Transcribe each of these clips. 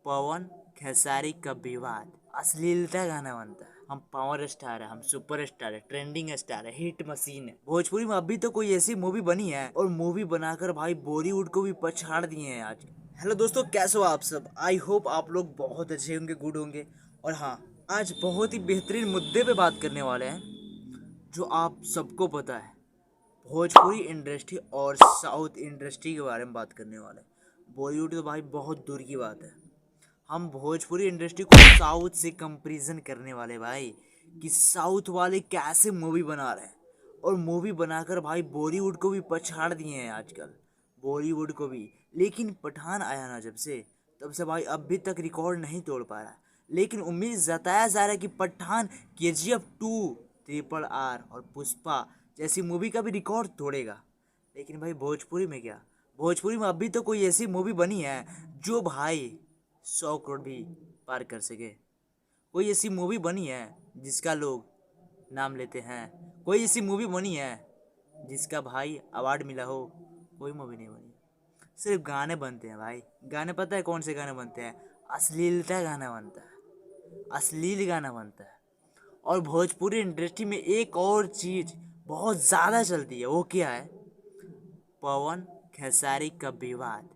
पवन खेसारी का विवाद अश्लीलता गाना बनता है। हम पावर स्टार है, हम सुपर स्टार है, ट्रेंडिंग स्टार है, हिट मशीन है। भोजपुरी में अभी तो कोई ऐसी मूवी बनी है और मूवी बनाकर भाई बॉलीवुड को भी पछाड़ दिए हैं आज। हेलो दोस्तों, कैसे हो आप सब? आई होप आप लोग बहुत अच्छे होंगे, गुड होंगे। और हाँ, आज बहुत ही बेहतरीन मुद्दे पे बात करने वाले हैं जो आप सबको पता है। भोजपुरी इंडस्ट्री और साउथ इंडस्ट्री के बारे में बात करने वाले हैं। बॉलीवुड तो भाई बहुत दूर की बात है। हम भोजपुरी इंडस्ट्री को साउथ से कंपैरिजन करने वाले भाई कि साउथ वाले कैसे मूवी बना रहे हैं और मूवी बनाकर भाई बॉलीवुड को भी पछाड़ दिए हैं आजकल, बॉलीवुड को भी। लेकिन पठान आया ना जब से, तब से भाई अभी तक रिकॉर्ड नहीं तोड़ पा रहा। लेकिन उम्मीद जताया जा रहा है कि पठान, KGF 2, RRR और पुष्पा जैसी मूवी का भी रिकॉर्ड तोड़ेगा। लेकिन भाई भोजपुरी में क्या, भोजपुरी में अभी तो कोई ऐसी मूवी बनी है जो भाई 100 करोड़ भी पार कर सके। कोई ऐसी मूवी बनी है जिसका लोग नाम लेते हैं? कोई ऐसी मूवी बनी है जिसका भाई अवार्ड मिला हो? कोई मूवी नहीं बनी। सिर्फ गाने बनते हैं भाई। गाने पता है कौन से गाने बनते हैं? अश्लीलता गाना बनता है, अश्लील गाना बनता है। और भोजपुरी इंडस्ट्री में एक और चीज़ बहुत ज़्यादा चलती है, वो क्या है? पवन खेसारी का विवाद।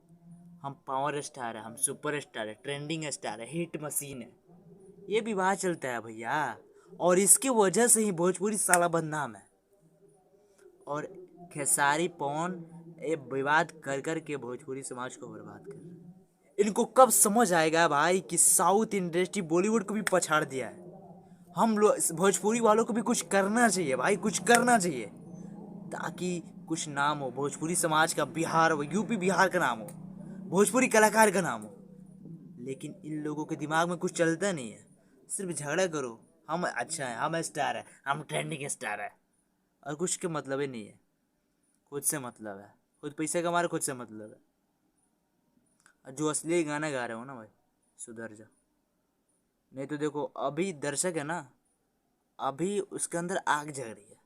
हम पावर स्टार है, हम सुपर स्टार है, ट्रेंडिंग स्टार है, हिट मशीन है। ये विवाद चलता है भैया, और इसकी वजह से ही भोजपुरी साला बदनाम है। और खेसारी पवन ये विवाद कर कर के भोजपुरी समाज को बर्बाद कर रहे हैं। इनको कब समझ आएगा भाई कि साउथ इंडस्ट्री बॉलीवुड को भी पछाड़ दिया है। हम लोग भोजपुरी वालों को भी कुछ करना चाहिए भाई, कुछ करना चाहिए ताकि कुछ नाम हो भोजपुरी समाज का, बिहार हो, यूपी बिहार का नाम हो, भोजपुरी कलाकार का नाम हो। लेकिन इन लोगों के दिमाग में कुछ चलता नहीं है। सिर्फ झगड़ा करो, हम अच्छा है, हम स्टार है, हम ट्रेंडिंग स्टार है, और कुछ के मतलब ही नहीं है। खुद से मतलब है, खुद पैसे कमा रहे, खुद से मतलब है। और जो असली गाना गा रहे हो ना भाई, सुधर जा। नहीं तो देखो, अभी दर्शक है ना, अभी उसके अंदर आग जग रही है,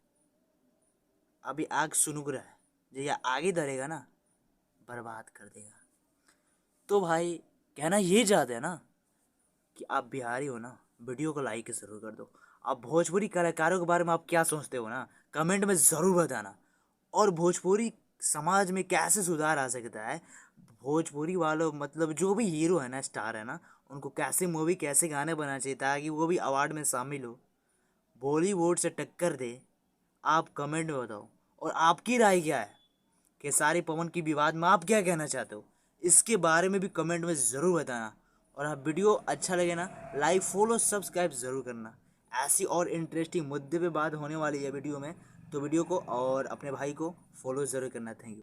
अभी आग सुनुग रहा है। जो ये आगे धरेगा ना, बर्बाद कर देगा। तो भाई कहना ये चाहते हैं ना कि आप बिहारी हो ना, वीडियो को लाइक ज़रूर कर दो। आप भोजपुरी कलाकारों के बारे में आप क्या सोचते हो ना, कमेंट में ज़रूर बताना। और भोजपुरी समाज में कैसे सुधार आ सकता है, भोजपुरी वालों मतलब जो भी हीरो है ना, स्टार है ना, उनको कैसे मूवी, कैसे गाने बनाना चाहिए ताकि वो भी अवार्ड में शामिल हो, बॉलीवुड से टक्कर दे। आप कमेंट में बताओ। और आपकी राय क्या है खेसारी पवन की विवाद में? आप क्या कहना चाहते हो इसके बारे में भी कमेंट में ज़रूर बताना। और आप वीडियो अच्छा लगे ना, लाइक, फॉलो, सब्सक्राइब ज़रूर करना। ऐसी और इंटरेस्टिंग मुद्दे पे बात होने वाली है वीडियो में, तो वीडियो को और अपने भाई को फॉलो ज़रूर करना। Thank you.